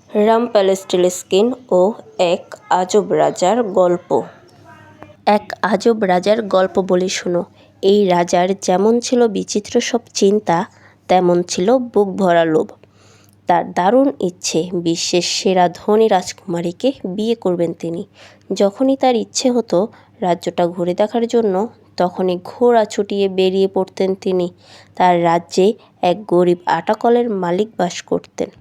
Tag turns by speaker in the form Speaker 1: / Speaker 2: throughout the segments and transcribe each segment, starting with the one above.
Speaker 1: রামপ্যালেস্টিলস্কিন ও এক আজব রাজার গল্প। এক আজব রাজার গল্প বলি শোনো। এই রাজার যেমন ছিল বিচিত্র সব চিন্তা, তেমন ছিল বুক ভরা লোভ। তার দারুণ ইচ্ছে বিশ্বের সেরা ধনী রাজকুমারীকে বিয়ে করবেন তিনি। যখনই তার ইচ্ছে হতো রাজ্যটা ঘুরে দেখার জন্য, তখনই ঘোড়া ছুটিয়ে বেরিয়ে পড়তেন তিনি। তার রাজ্যে এক গরিব আটাকলের মালিক বাস করতেন।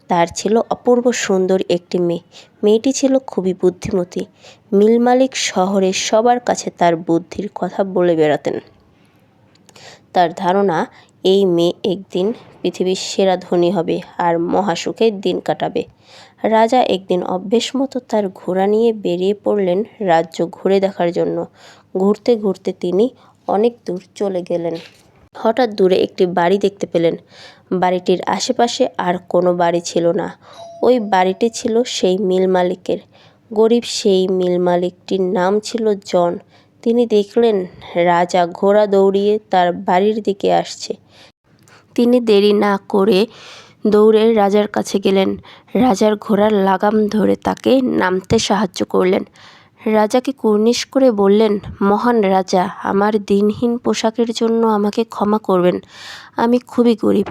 Speaker 1: তার ছিল অপূর্ব সুন্দর একটি মেয়ে। মেয়েটি ছিল খুবই বুদ্ধিমতী। মিল মালিক শহরের সবার কাছে তার বুদ্ধির কথা বলে বেড়াতেন। তার ধারণা এই মেয়ে একদিন পৃথিবীর সেরা ধনী হবে আর মহাসুখে দিন কাটাবে। রাজা একদিন অভ্যেস মতো তার ঘোড়া নিয়ে বেরিয়ে পড়লেন রাজ্য ঘুরে দেখার জন্য। ঘুরতে ঘুরতে তিনি অনেক দূর চলে গেলেন। হঠাৎ দূরে একটি বাড়ি দেখতে পেলেন। বাড়িটির আশেপাশে আর কোনো বাড়ি ছিল না। ওই বাড়িটি ছিল সেই মিল মালিকের। গরিব সেই মিল মালিকটির নাম ছিল জন। তিনি দেখলেন রাজা ঘোড়া দৌড়িয়ে তার বাড়ির দিকে আসছে। তিনি দেরি না করে দৌড়ে রাজার কাছে গেলেন। রাজার ঘোড়ার লাগাম ধরে তাকে নামতে সাহায্য করলেন। রাজাকে কুর্নিশ করে বললেন, মহান রাজা, আমার দিনহীন পোশাকের জন্য আমাকে ক্ষমা করবেন। আমি খুবই গরিব।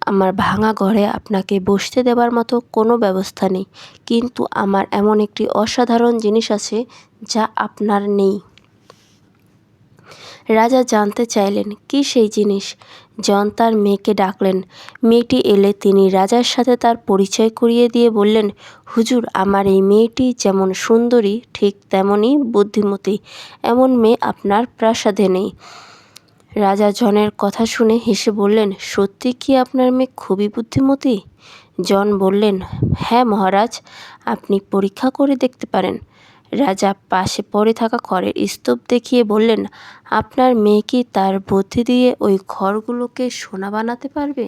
Speaker 1: আমার ভাঙা ঘরে আপনাকে বসতে দেবার মতো কোনো ব্যবস্থা নেই, কিন্তু আমার এমন একটি অসাধারণ জিনিস আছে যা আপনার নেই। রাজা জানতে চাইলেন কি সেই জিনিস। জন তার মেয়েকে ডাকলেন। মেয়েটি এলে তিনি রাজার সাথে তার পরিচয় করিয়ে দিয়ে বললেন, হুজুর, আমার এই মেয়েটি যেমন সুন্দরী ঠিক তেমনই বুদ্ধিমতী। এমন মেয়ে আপনার প্রাসাদে নেই। রাজা জনের কথা শুনে হেসে বললেন, সত্যি কি আপনার মেয়ে খুবই বুদ্ধিমতী? জন বললেন, হ্যাঁ মহারাজ, আপনি পরীক্ষা করে দেখতে পারেন। রাজা পাশে পড়ে থাকা খড়ের স্তূপ দেখিয়ে বললেন, আপনার মেয়ে কি তার বুদ্ধি দিয়ে ওই খড়গুলোকে সোনা বানাতে পারবে?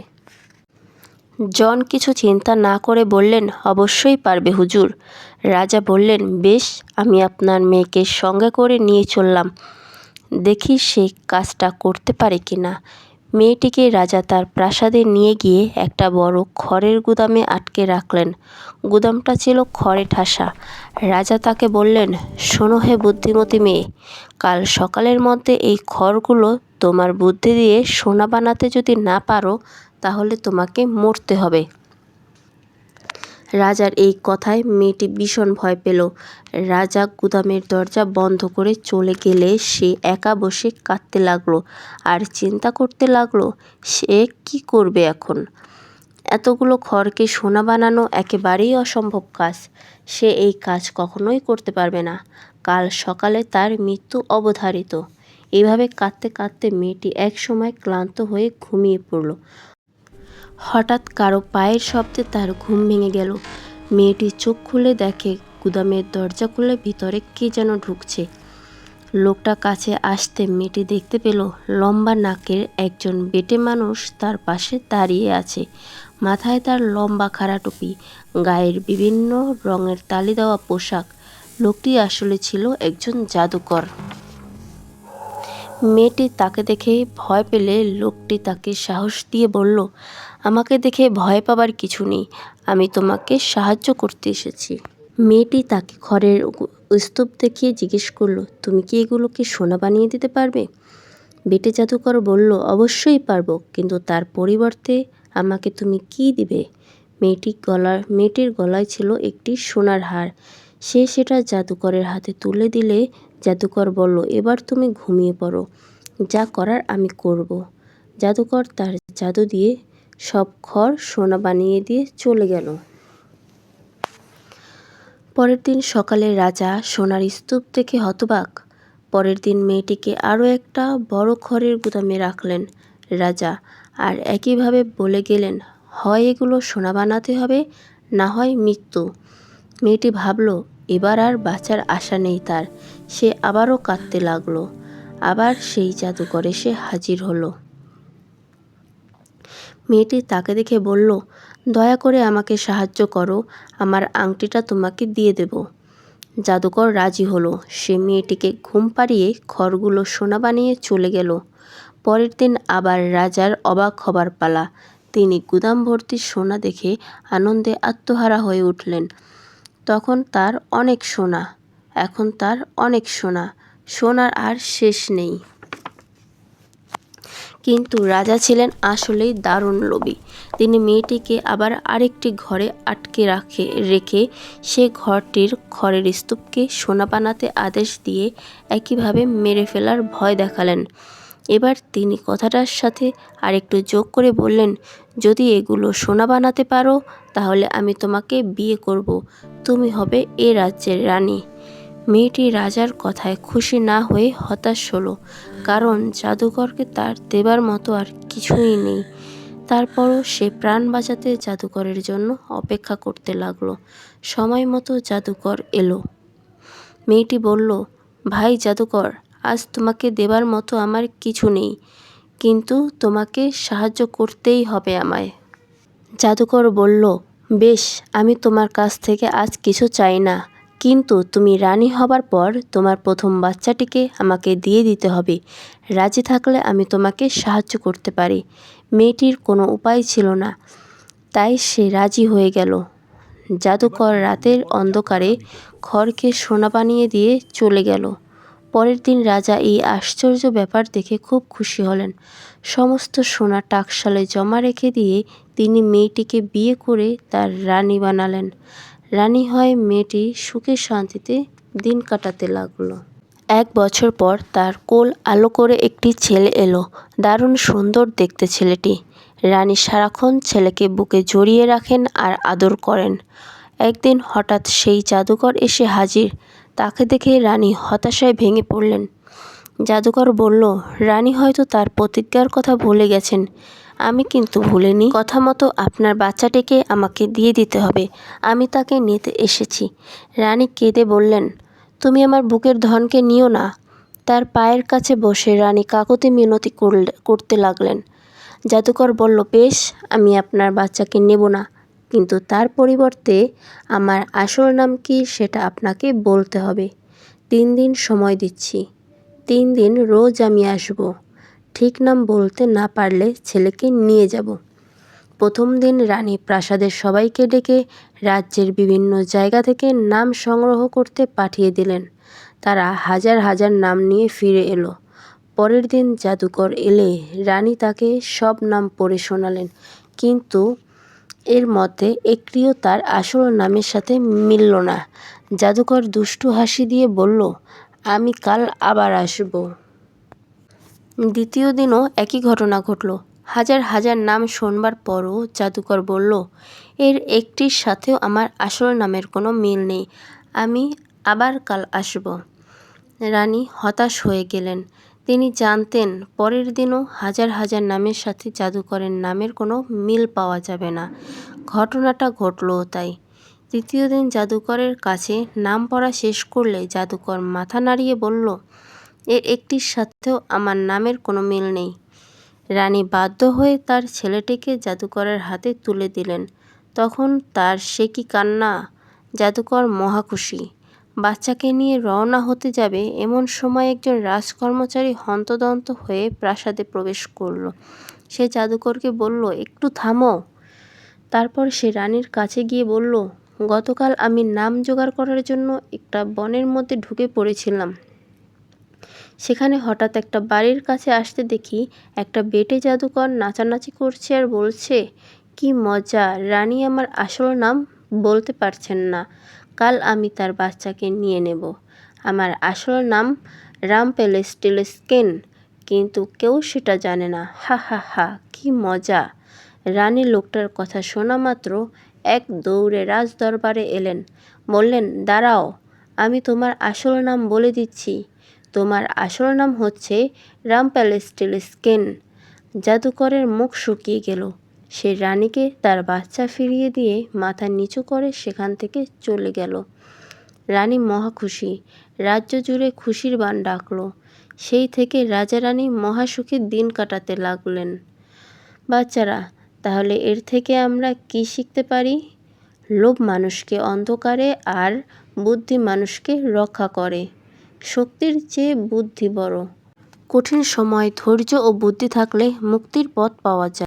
Speaker 1: জন কিছু চিন্তা না করে বললেন, অবশ্যই পারবে হুজুর। রাজা বললেন, বেশ, আমি আপনার মেয়েকে সঙ্গে করে নিয়ে চললাম, দেখি সে কাজটা করতে পারে কিনা। মেয়েটিকে রাজা তার প্রাসাদে নিয়ে গিয়ে একটা বড় খড়ের গুদামে আটকে রাখলেন। গুদামটা ছিল খড়ে ঠাসা। রাজা তাকে বললেন, শোনো হে বুদ্ধিমতী মেয়ে, কাল সকালের মধ্যে এই খড়গুলো তোমার বুদ্ধি দিয়ে সোনা বানাতে যদি না পারো, তাহলে তোমাকে মরতে হবে। রাজার এই কথায় মেয়েটি ভীষণ ভয় পেল। রাজা গুদামের দরজা বন্ধ করে চলে গেলে সে একা বসে কাঁদতে লাগলো আর চিন্তা করতে লাগলো সে কি করবে এখন। এতগুলো খড়কে সোনা বানানো একেবারেই অসম্ভব কাজ। সে এই কাজ কখনোই করতে পারবে না। কাল সকালে তার মৃত্যু অবধারিত। এইভাবে কাঁদতে কাঁদতে মেয়েটি একসময় ক্লান্ত হয়ে ঘুমিয়ে পড়ল। হঠাৎ কারো পায়ের শব্দে তার ঘুম ভেঙে গেল। মেয়েটি চোখ খুলে দেখে গুদামের দরজা খুলে ভিতরে কে যেন ঢুকছে। লোকটা কাছে আসতে মেয়েটি দেখতে পেল লম্বা নাকের একজন বেঁটে মানুষ তার পাশে দাঁড়িয়ে আছে। মাথায় তার লম্বা খাড়া টুপি, গায়ের বিভিন্ন রঙের তালি দেওয়া পোশাক। লোকটি আসলে ছিল একজন জাদুকর। মেয়েটি তাকে দেখে ভয় পেলে লোকটি তাকে সাহস দিয়ে বলল, আমাকে দেখে ভয় পাবার কিছু নেই, আমি তোমাকে সাহায্য করতে এসেছি। মেয়েটি তাকে খড়ের স্তূপ দেখিয়ে জিজ্ঞেস করলো, তুমি কি এগুলোকে সোনা বানিয়ে দিতে পারবে? বেটে জাদুকর বলল, অবশ্যই পারবো, কিন্তু তার পরিবর্তে আমাকে তুমি কি দিবে? মেয়েটির গলায় ছিল একটি সোনার হার। সে সেটা জাদুকরের হাতে তুলে দিলে জাদুকর বলল, এবার তুমি ঘুমিয়ে পড়ো, যা করার আমি করব। জাদুকর তার জাদু দিয়ে সব খড় সোনা বানিয়ে দিয়ে চলে গেল। পরের দিন সকালে রাজা সোনার স্তূপ দেখে হতবাক। পরের দিন মেয়েটিকে আরও একটা বড় খড়ের গুদামে রাখলেন রাজা, আর একইভাবে বলে গেলেন, হয় এগুলো সোনা বানাতে হবে, না হয় মৃত্যু। মেয়েটি ভাবল এবার আর বাঁচার আশা নেই তার। সে আবারও কাঁদতে লাগলো। আবার সেই জাদুকর এসে হাজির হলো। মেয়েটি তাকে দেখে বলল, দয়া করে আমাকে সাহায্য করো, আমার আংটিটা তোমাকে দিয়ে দেব। জাদুকর রাজি হলো। সে মেয়েটিকে ঘুম পাড়িয়ে খড়গুলো সোনা বানিয়ে চলে গেল। পরের দিন আবার রাজার অবাক হবার পালা। তিনি গুদাম ভর্তি সোনা দেখে আনন্দে আত্মহারা হয়ে উঠলেন। তখন তার অনেক সোনা, এখন তার অনেক সোনা, সোনার আর শেষ নেই। কিন্তু রাজা ছিলেন আসলেই দারুণ লোভী। তিনি মেয়েটিকে আবার আরেকটি ঘরে আটকে রেখে সে ঘরটির খড়ের স্তূপকে সোনা বানাতে আদেশ দিয়ে একইভাবে মেরে ফেলার ভয় দেখালেন। এবার তিনি কথাটার সাথে আরেকটু যোগ করে বললেন, যদি এগুলো সোনা বানাতে পারো তাহলে আমি তোমাকে বিয়ে করব, তুমি হবে এ রাজ্যের রানী। মেয়েটি রাজার কথায় খুশি না হয়ে হতাশ হলো, কারণ জাদুকরকে তার দেবার মতো আর কিছুই নেই। তারপরও সে প্রাণ বাঁচাতে জাদুকরের জন্য অপেক্ষা করতে লাগলো। সময় মতো জাদুকর এলো। মেয়েটি বলল, ভাই জাদুকর, আজ তোমাকে দেবার মতো আমার কিছু নেই, কিন্তু তোমাকে সাহায্য করতেই হবে আমায়। জাদুকর বলল, বেশ, আমি তোমার কাছ থেকে আজ কিছু চাই না, কিন্তু তুমি রানী হবার পর তোমার প্রথম বাচ্চাটিকে আমাকে দিয়ে দিতে হবে। রাজি থাকলে আমি তোমাকে সাহায্য করতে পারি। মেয়েটির কোনো উপায় ছিল না, তাই সে রাজি হয়ে গেল। জাদুকর রাতের অন্ধকারে খড়কে সোনা বানিয়ে দিয়ে চলে গেল। পরের দিন রাজা এই আশ্চর্য ব্যাপার দেখে খুব খুশি হলেন। সমস্ত সোনা টাকশালে জমা রেখে দিয়ে তিনি মেয়েটিকে বিয়ে করে তার রানী বানালেন। রানী হয় মেয়েটি সুখে শান্তিতে দিন কাটাতে লাগলো। 1 বছর পর তার কোল আলো করে একটি ছেলে এলো। দারুণ সুন্দর দেখতে ছেলেটি। রানী সারাক্ষণ ছেলেকে বুকে জড়িয়ে রাখেন আর আদর করেন। একদিন হঠাৎ সেই জাদুকর এসে হাজির। তাকে দেখে রানী হতাশায় ভেঙে পড়লেন। জাদুকর বলল, রানী হয়তো তার প্রতিজ্ঞার কথা ভুলে গেছেন। আমি কিন্তু ভুলিনি। কথা মতো আপনার বাচ্চাটিকে আমাকে দিয়ে দিতে হবে, আমি তাকে নিতে এসেছি। রানী কেঁদে বললেন, তুমি আমার বুকের ধনকে নিও না। তার পায়ের কাছে বসে রানী কাকুতি মিনতি করতে লাগলেন। জাদুকর বলল, বেশ, আমি আপনার বাচ্চাকে নেব না, কিন্তু তার পরিবর্তে আমার আসল নাম কি সেটা আপনাকে বলতে হবে। 3 দিন সময় দিচ্ছি। 3 দিন রোজ আমি আসব। ঠিক নাম বলতে না পারলে ছেলেকে নিয়ে যাব। প্রথম দিন রানী প্রাসাদের সবাইকে ডেকে রাজ্যের বিভিন্ন জায়গা থেকে নাম সংগ্রহ করতে পাঠিয়ে দিলেন। তারা হাজার হাজার নাম নিয়ে ফিরে এলো। পরের দিন জাদুকর এলে রানী তাকে সব নাম পড়ে শোনালেন, কিন্তু এর মধ্যে একটিও তার আসল নামের সাথে মিলল না। জাদুকর দুষ্টু হাসি দিয়ে বলল, আমি কাল আবার আসব। দ্বিতীয় দিনও একই ঘটনা ঘটল। হাজার হাজার নাম শোনবার পরও জাদুকর বলল, এর একটির সাথেও আমার আসল নামের কোনো মিল নেই, আমি আবার কাল আসব। রানী হতাশ হয়ে গেলেন। তিনি জানতেন পরের দিনও হাজার হাজার নামের সাথে জাদুকরের নামের কোনো মিল পাওয়া যাবে না। ঘটনাটা ঘটলও তাই। তৃতীয় দিন জাদুকরের কাছে নাম পড়া শেষ করলে জাদুকর মাথা নাড়িয়ে বলল, এর একটির সাথেও আমার নামের কোনো মিল নেই। রানী বাধ্য হয়ে তার ছেলেটিকে জাদুকরের হাতে তুলে দিলেন। তখন তার সে কি কান্না! জাদুকর মহাখুশি। বাচ্চাকে নিয়ে রওনা হতে যাবে এমন সময় একজন রাজকর্মচারী হন্তদন্ত হয়ে প্রাসাদে প্রবেশ করল। সে জাদুকরকে বলল, একটু থামো। তারপর সে রানীর কাছে গিয়ে বলল, গতকাল আমি নাম জোগাড় করার জন্য একটা বনের মধ্যে ঢুকে পড়েছিলাম। সেখানে হঠাৎ একটা বাড়ির কাছে আসতে দেখি একটা বেটে জাদুকর নাচানাচি করছে আর বলছে, কি মজা, রানী আমার আসল নাম বলতে পারছেন না, কাল আমি তার বাচ্চাকে নিয়ে নেব। আমার আসল নাম রামপেলেস্টিলস্কিন, কিন্তু কেউ সেটা জানে না। হা হা হা, কি মজা। রানী লোকটার কথা শোনা মাত্র এক দৌড়ে রাজদরবারে এলেন। বললেন, দাঁড়াও, আমি তোমার আসল নাম বলে দিচ্ছি। তোমার আসল নাম হচ্ছে রামপেলেস্টিলস্কিন। জাদুকরের মুখ শুকিয়ে গেল। সে রানীকে তার বাচ্চা ফিরিয়ে দিয়ে মাথা নিচু করে সেখান থেকে চলে গেল। রানী মহাখুশি। রাজ্য জুড়ে খুশির বান ডাকল। সেই থেকে রাজা রানী মহাসুখে দিন কাটাতে লাগলেন। বাচ্চারা, তাহলে এর থেকে আমরা কি শিখতে পারি? লোভ মানুষকে অন্ধকারে আর বুদ্ধি মানুষকে রক্ষা করে। শক্তির চেয়ে বুদ্ধি বড়। কঠিন সময় ধৈর্য ও বুদ্ধি থাকলে মুক্তির পথ পাওয়া যায়।